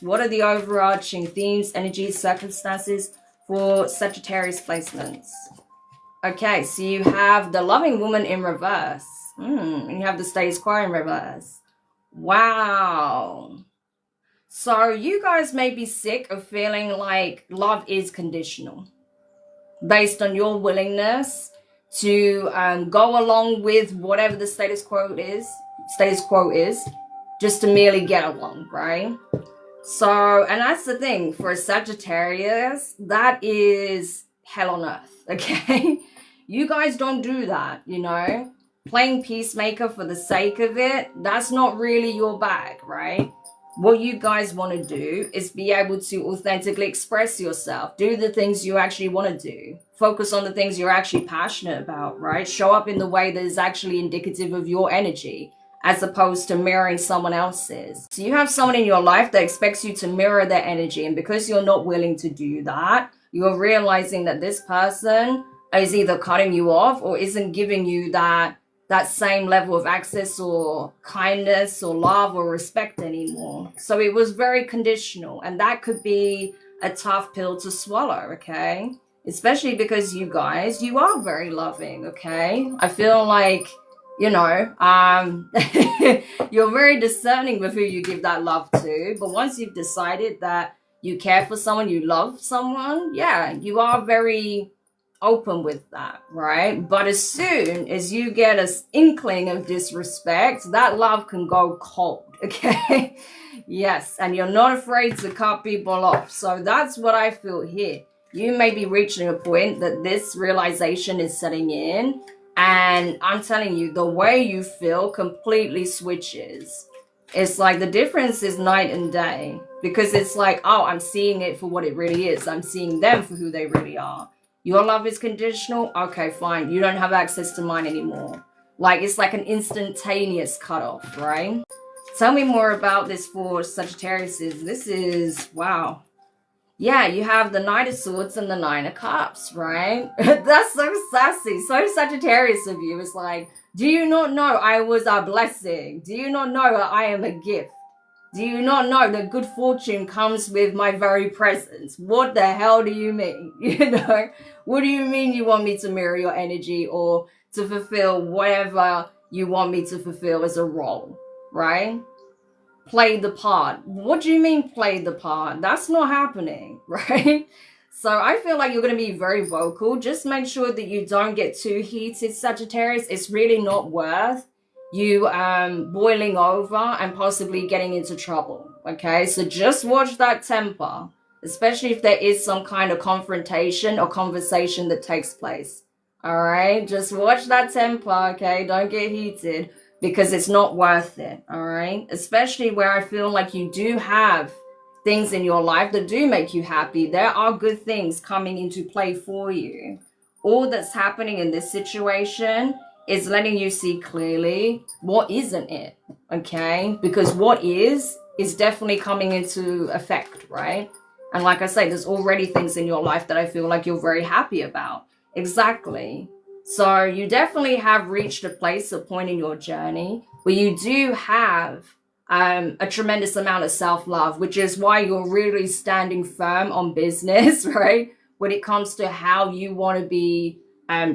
What are the overarching themes, energies, circumstances for Sagittarius placements? Okay, so you have the loving woman in reverse. And you have the status quo in reverse. Wow. So you guys may be sick of feeling like love is conditional based on your willingness to go along with whatever the status quo is, just to merely get along, right? So, and that's the thing for a Sagittarius, that is hell on earth, okay? You guys don't do that, you know? Playing peacemaker for the sake of it, that's not really your bag, right? What you guys want to do is be able to authentically express yourself, do the things you actually want to do, focus on the things you're actually passionate about, right? Show up in the way that is actually indicative of your energy, as opposed to mirroring someone else's. So you have someone in your life that expects you to mirror their energy, and because you're not willing to do that, you're realizing that this person is either cutting you off or isn't giving you that same level of access or kindness or love or respect anymore. So it was very conditional, and that could be a tough pill to swallow, okay? Especially because you guys, you are very loving, okay? I feel like, you know, you're very discerning with who you give that love to, but once you've decided that you care for someone, you love someone, yeah, you are very open with that, right? But as soon as you get an inkling of disrespect, that love can go cold, okay? Yes, and you're not afraid to cut people off. So that's what I feel here. You may be reaching a point that this realization is setting in, and I'm telling you, the way you feel completely switches. It's like the difference is night and day, because it's like, oh, I'm seeing it for what it really is. I'm seeing them for who they really are. Your love is conditional? Okay, fine. You don't have access to mine anymore. Like, it's like an instantaneous cutoff, right? Tell me more about this for Sagittarius. This is, wow. Yeah, you have the Knight of Swords and the Nine of Cups, right? That's so sassy, so Sagittarius of you. It's like, do you not know I was a blessing? Do you not know that I am a gift? Do you not know that good fortune comes with my very presence? What the hell do you mean? You know, what do you mean you want me to mirror your energy or to fulfill whatever you want me to fulfill as a role, right? Play the part. What do you mean play the part? That's not happening, right? So I feel like you're going to be very vocal. Just make sure that you don't get too heated, Sagittarius. It's really not worth you boiling over and possibly getting into trouble, okay? So just watch that temper, especially if there is some kind of confrontation or conversation that takes place, all right? Just watch that temper, okay? Don't get heated, because it's not worth it, all right? Especially where I feel like you do have things in your life that do make you happy. There are good things coming into play for you. All that's happening in this situation is letting you see clearly what isn't it, okay? Because what is definitely coming into effect, right? And like I say, there's already things in your life that I feel like you're very happy about. Exactly. So you definitely have reached a point in your journey where you do have a tremendous amount of self-love, which is why you're really standing firm on business, right? When it comes to how you want to be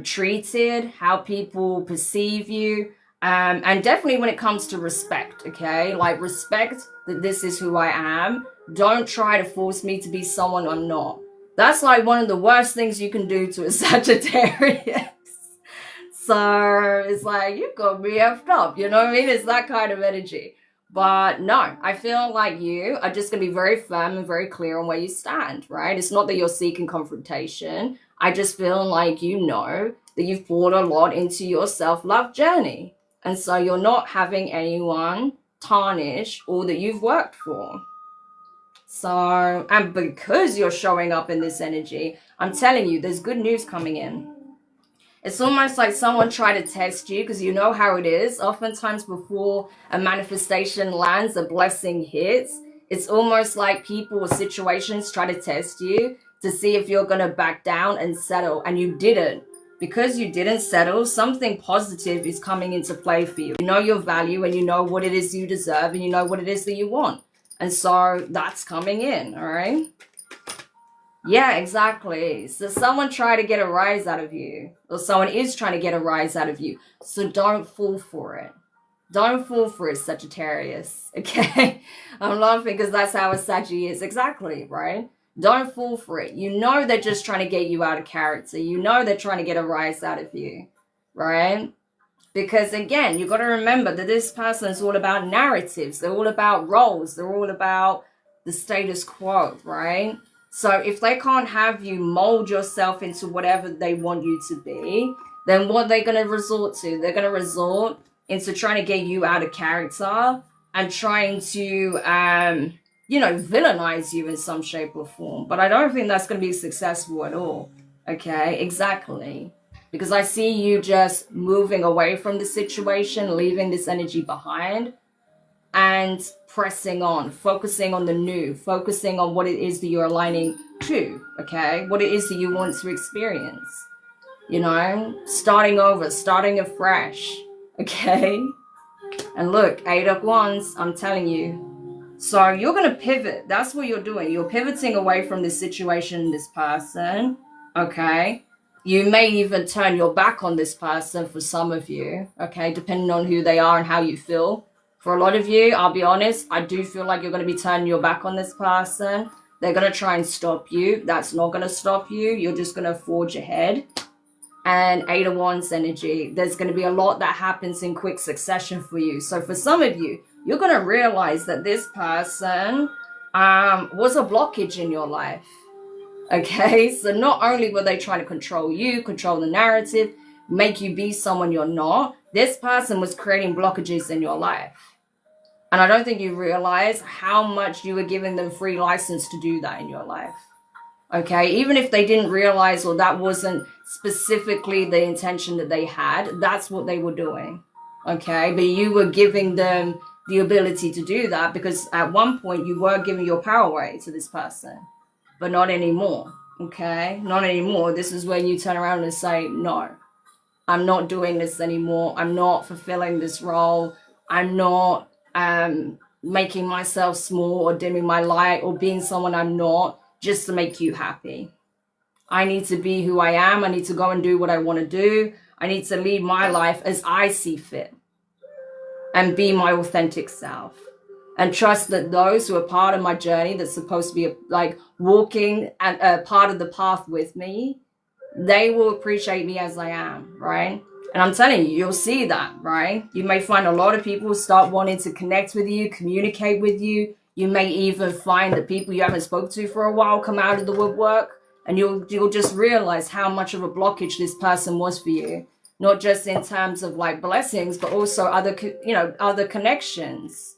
treated, how people perceive you, and definitely when it comes to respect, okay? Like, respect that this is who I am. Don't try to force me to be someone I'm not. That's like one of the worst things you can do to a Sagittarius. So it's like, you got me effed up, you know what I mean? It's that kind of energy. But no, I feel like you are just going to be very firm and very clear on where you stand, right? It's not that you're seeking confrontation. I just feel like you know that you've poured a lot into your self-love journey. And so you're not having anyone tarnish all that you've worked for. So, and because you're showing up in this energy, I'm telling you, there's good news coming in. It's almost like someone tried to test you, because you know how it is. Oftentimes before a manifestation lands, a blessing hits. It's almost like people or situations try to test you to see if you're going to back down and settle. And you didn't. Because you didn't settle, something positive is coming into play for you. You know your value, and you know what it is you deserve, and you know what it is that you want. And so that's coming in, all right? Yeah, exactly. So someone tried to get a rise out of you, or someone is trying to get a rise out of you. So don't fall for it. Don't fall for it, Sagittarius, okay? I'm laughing because that's how a Saggy is. Exactly, right? Don't fall for it. You know they're just trying to get you out of character. You know they're trying to get a rise out of you, right? Because again, you got to remember that this person is all about narratives. They're all about roles. They're all about the status quo, right? So if they can't have you mold yourself into whatever they want you to be, then what they're going to resort to? They're going to resort into trying to get you out of character and trying to, you know, villainize you in some shape or form. But I don't think that's going to be successful at all. Okay, exactly. Because I see you just moving away from the situation, leaving this energy behind, and pressing on, focusing on the new, focusing on what it is that you're aligning to, okay? What it is that you want to experience, you know? Starting over, starting afresh, okay? And look, 8 of Wands, I'm telling you. So you're going to pivot. That's what you're doing. You're pivoting away from this situation, this person, okay? You may even turn your back on this person for some of you, okay? Depending on who they are and how you feel. For a lot of you, I'll be honest, I do feel like you're going to be turning your back on this person. They're going to try and stop you. That's not going to stop you. You're just going to forge ahead. And 8 of Wands energy, there's going to be a lot that happens in quick succession for you. So for some of you, you're going to realize that this person was a blockage in your life. Okay, so not only were they trying to control you, control the narrative, make you be someone you're not, this person was creating blockages in your life. And I don't think you realize how much you were giving them free license to do that in your life. Okay, even if they didn't realize or that wasn't specifically the intention that they had, that's what they were doing. Okay, but you were giving them the ability to do that because at one point you were giving your power away to this person, but not anymore. Okay, not anymore. This is when you turn around and say, no, I'm not doing this anymore. I'm not fulfilling this role. I'm not making myself small or dimming my light or being someone I'm not just to make you happy. I need to be who I am. I need to go and do what I want to do. I need to lead my life as I see fit and be my authentic self. And trust that those who are part of my journey that's supposed to be like walking and part of the path with me, they will appreciate me as I am, right? And I'm telling you, you'll see that, right? You may find a lot of people start wanting to connect with you, communicate with you. You may even find that people you haven't spoken to for a while come out of the woodwork, and you'll just realize how much of a blockage this person was for you. Not just in terms of like blessings, but also other, you know, other connections,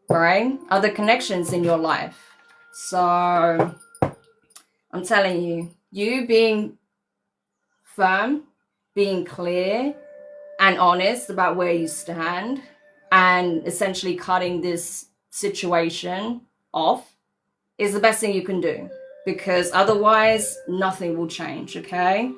right? Other connections in your life. So I'm telling you, you being firm, being clear and honest about where you stand and essentially cutting this situation off is the best thing you can do, because otherwise nothing will change, okay?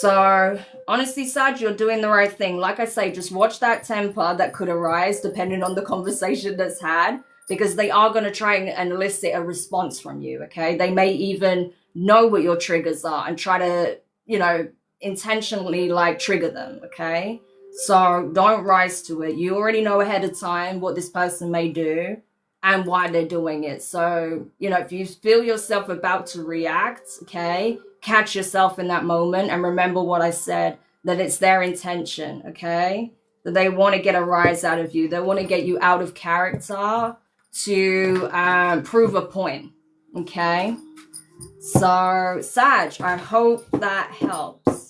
So honestly, Sag, you're doing the right thing. Like I say, just watch that temper that could arise depending on the conversation that's had, because they are going to try and elicit a response from you, okay? They may even know what your triggers are and try to, you know, intentionally like trigger them, okay? So don't rise to it. You already know ahead of time what this person may do and why they're doing it. So, you know, if you feel yourself about to react, okay, catch yourself in that moment and remember what I said, that it's their intention, okay? That they want to get a rise out of you. They want to get you out of character to prove a point, okay? So, Sag, I hope that helps.